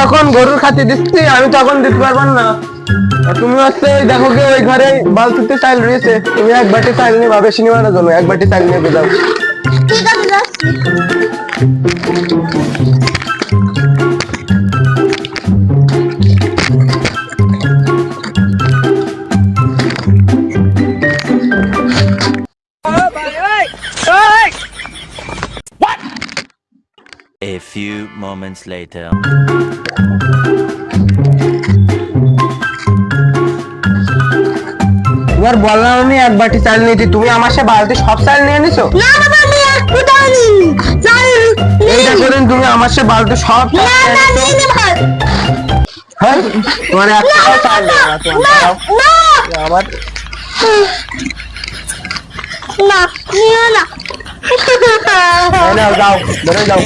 যখন গরুর খাতে দিচ্ছি আমি তখন দিতে পারবো না। আর তুমি হচ্ছে দেখো কি ওই ঘরে বালতিতে চাল রয়েছে, তুমি এক বাটি চাল নিয়ে ভাবে সিনেমার জন্য এক বাটি চাল নিয়ে যাও। ঠিক আছে যাচ্ছি। A few moments later. তোমার বললাম আমি এক বাটি চাল নিয়ে দিই, তুমি আমার সে বালতি সব চাল নিয়ে নিছো। না বাবা আমি এক ফুটাও নিইনি। চাল এইটা করেন তুমি আমার সে বালতি সব চাল না নিয়ে না নিছো। নিইনি ভাই। হ্যাঁ তোমার এক টাকাও চাল দেবো না তোমার না দাও। না আমার না নিও না। এই নাও, যাও বেরো যাও।